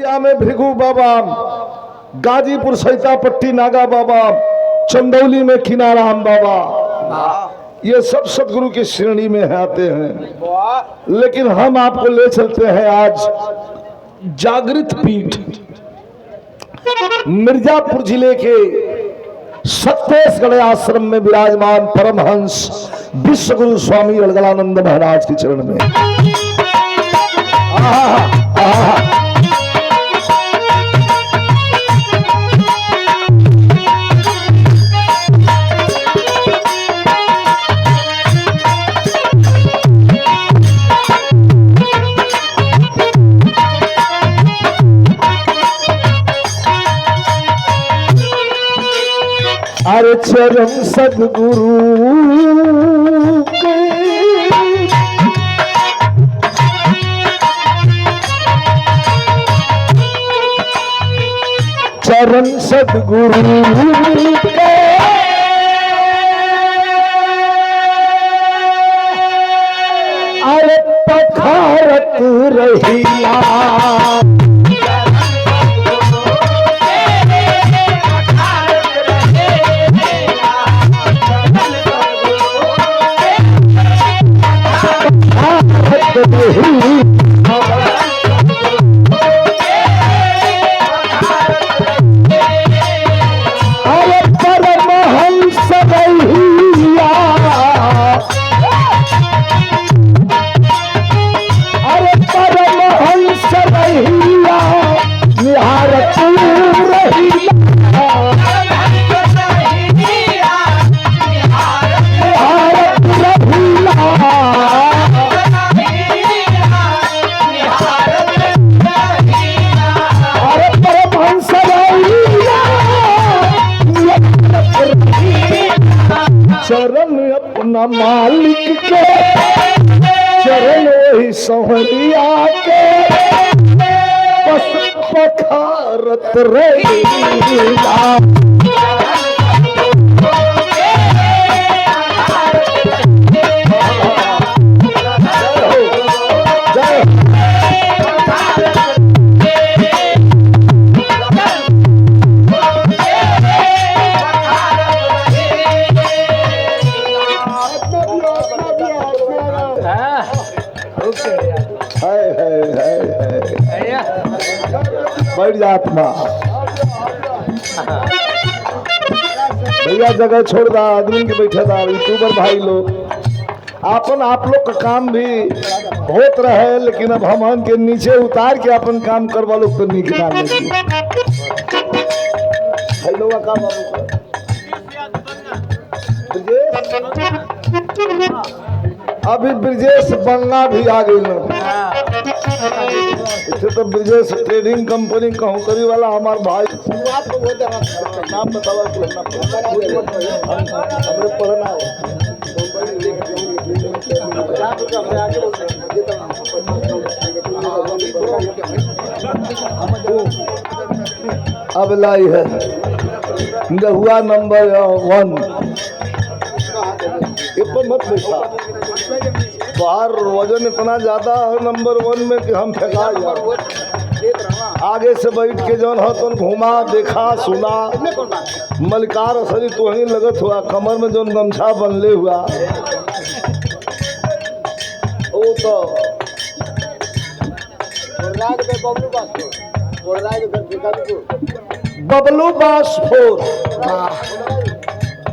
बलिया में भृगु बाबा, गाजीपुर सैतापट्टी नागा बाबा, चंदौली में किनाराम बाबा, ये सब सदगुरु की श्रेणी में आते हैं। लेकिन हम आपको ले चलते हैं आज जागृत पीठ मिर्जापुर जिले के सत्तेशगढ़ आश्रम में विराजमान परमहंस विश्व गुरु स्वामी अलगलानंद महाराज के चरण में। अरे चरण सदगुरु के चरण सदगुरु के अरे पखारत रहिया अरे परमहंस रहिया, अरे परमहंस रहिया निहारत रहिया, निहारत रहिया। चरण अपना मालिक के चरण वही संवरिया के बस पखारत रहिया। बैठ जा आत्मा भैया, जगह छोड़ दा, आदमी के बैठे था। यूट्यूबर भाई लोग अपन आप लोग का काम भी होत रहे, लेकिन अब हम के नीचे उतार के अपन काम करवा लोग तो नहीं गिरा लेगी। अभी ब्रजेश बंगा भी आ गई लोग। तो ब्रजेश ट्रेडिंग कंपनी कहूँ करी वाला हमार भाई नाम बतावा हमरे पढ़ना अब लाई है हुआ नंबर 1 मत लिखा। बाहर वजन इतना ज्यादा है नंबर 1 में कि हम फेंका जाए। आगे से बैठ के जौन हो तो घुमा देखा सुना। मलिकार असली तो वहीं लगत हुआ, कमर में जौन गमछा बनले हुआ वो तो बबलू बासफोर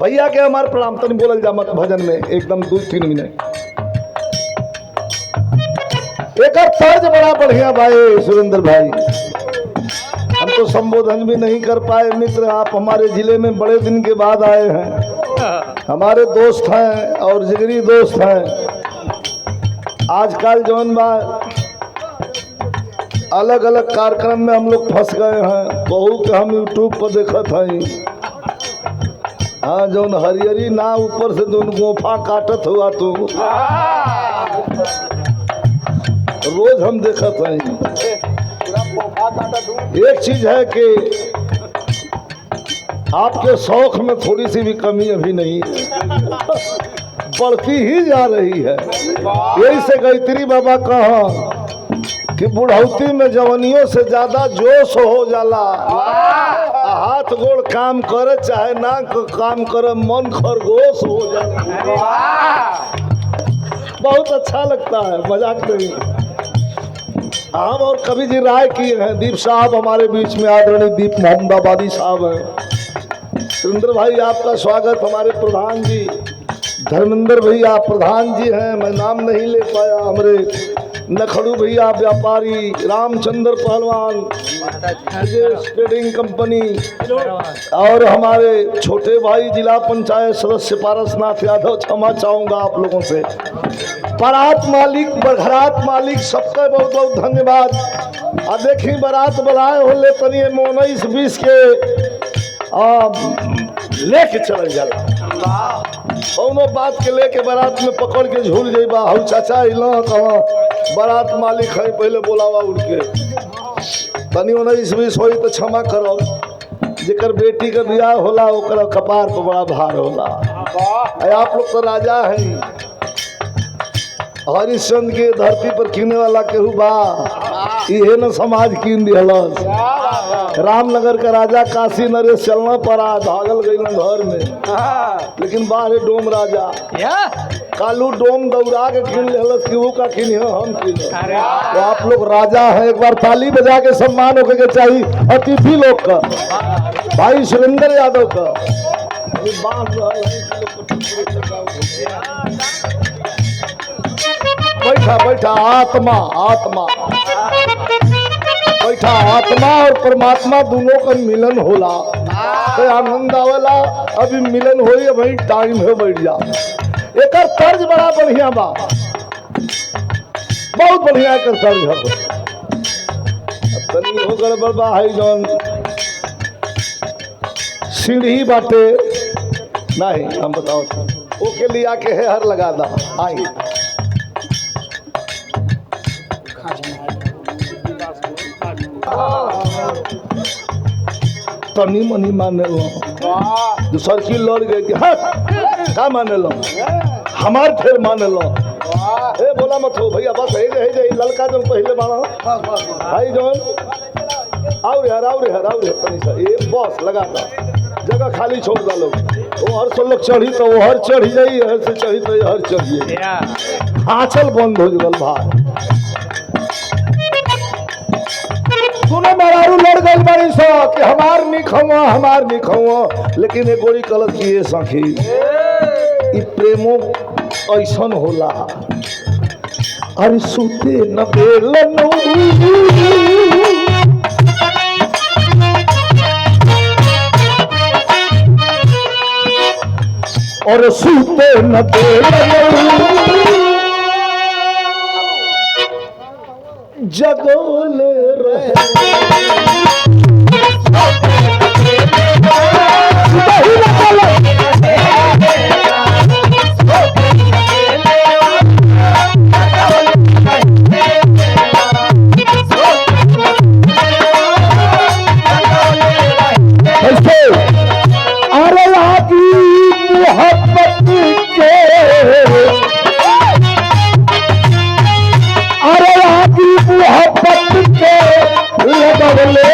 भैया के हमारे प्रणाम। तनी बोलल जा मत भजन में एकदम 2-3 मिनट। एक तर्ज बड़ा बढ़िया भाई सुरेंद्र भाई, हम तो संबोधन भी नहीं कर पाए। मित्र आप हमारे जिले में बड़े दिन के बाद आए हैं, हमारे दोस्त हैं और जिगरी दोस्त हैं। आजकल जौन बा अलग अलग कार्यक्रम में हम लोग फंस गए हैं। बहू के हम यूट्यूब पर देखत हैं। हाँ जौन हरियरी ना ऊपर से जौन गोफा काटत हुआ तो रोज हम देखत हैं। एक चीज है कि आपके शौक में थोड़ी सी भी कमी अभी नहीं है, बढ़ती ही जा रही है। यही से गायत्री बाबा कहा कि बुढ़ौती में जवनियों से ज्यादा जोश हो जाला। हाथ गोड़ काम करे चाहे ना काम करे, मन खरगोश हो जाला। बहुत अच्छा लगता है, मजाक नहीं। हम और कवि जी राय किए हैं। दीप साहब हमारे बीच में, आदरणीय दीप मोहम्मदाबादी साहब हैं। सुरेंद्र भाई आपका स्वागत। हमारे प्रधान जी धर्मेंद्र भैया प्रधान जी हैं, मैं नाम नहीं ले पाया। हमारे नखड़ू भैया व्यापारी, रामचंद्र पहलवान ट्रेडिंग कंपनी, और हमारे छोटे भाई जिला पंचायत सदस्य पारसनाथ यादव। क्षमा चाहूंगा आप लोगों से। बारात मालिक, बरघरात मालिक, सबका बहुत बहुत धन्यवाद। अब देखी बारात बुलाए होले तनी 19-20 के लेके चल जाला। कौनो बात के लेके बारात में पकड़ के झूल जाइबा। हऊ चाचा इला कहाँ बारात मालिक है, पहले बोलावा उनके। तनी 19-20 होई तो क्षमा करो। जेकर बेटी का बियाह होला ओकर कपार पर बड़ा भार होला। आप लोग तो राजा हैं। हरिश्चंद्र के धरती पर कीने वाला केहू बा? इहे न समाज कीन दिहलस। रामनगर का राजा काशी नरेश चलना पड़ा, भागल गई घर में। लेकिन बाहर डोम राजा कालू डोम दौड़ा के कीन लेहलस कि वो का कीन हम कीन। तो आप लोग राजा हैं, एक बार ताली बजा के सम्मान होके के चाहिए अतिथि लोग का। भाई सुरेंद्र यादव का बैठा बैठा आत्मा आत्मा बैठा आत्मा और परमात्मा दोनों का मिलन होला तो आनंद आवेला। अभी मिलन होई, भाई टाइम है, बैठ जा। एक तर्ज बड़ा बढ़िया बा, बहुत बढ़िया एक तर्ज है। तनी हो गड़बड़ बा है जौन सीढ़ी बाटे नहीं, हम बताओ ओके लिया के है हर लगा दा। आई तनी मनी माने लो, जो सर्किल लड़ गए कि हट का माने लो, हमार फिर माने लो। ए बोला मत हो भैया, बस है जे ललका जन पहले माना भाई जौन और यार तनी सा ये बस लगा दा, जगह खाली छोड़ दा लोग। वो हर सब लोग चढ़ी तो वो हर चढ़ी जाई, हर से चढ़ी तो हर चढ़िए। आंचल बंद हो गल भाई। सुनो मारू लड़ गई बड़ी सो कि हमार नहीं खवा, लेकिन एक गोली कलत किए सखी ई प्रेमो ऐसन होला। अरे सुते न बेलन और सुते न बेलन जगोले रहे। अरे आदि मोहब्बत के, अरे आदि मोहब्बत के लगवले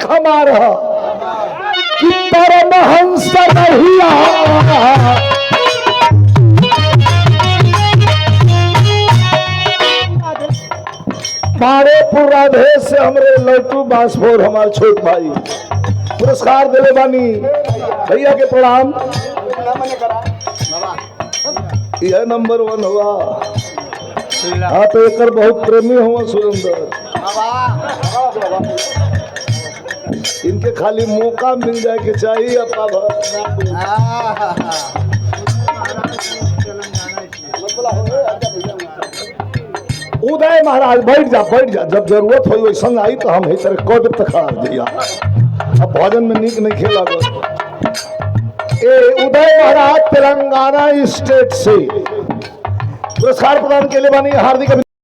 हमारा कि परमहंस रहिया मारे पूर्वाधे से हमरे लट्टू बांसफोर हमारे छोट भाई पुरस्कार दिले बानी भैया के प्रणाम। यह नंबर 1 हुआ। हाँ तो एक बहुत प्रेमी हुआ सुरेंद्र। इनके खाली मौका मिल जाए के चाहिए अपा उदय महाराज बैठ जा, जब जरूरत हो वैसा आई तो हम तरह कद तक दिया। अब भोजन में नीक नहीं खेला ये उदय महाराज तेलंगाना स्टेट से पुरस्कार प्रदान के लिए बनी हार्दिक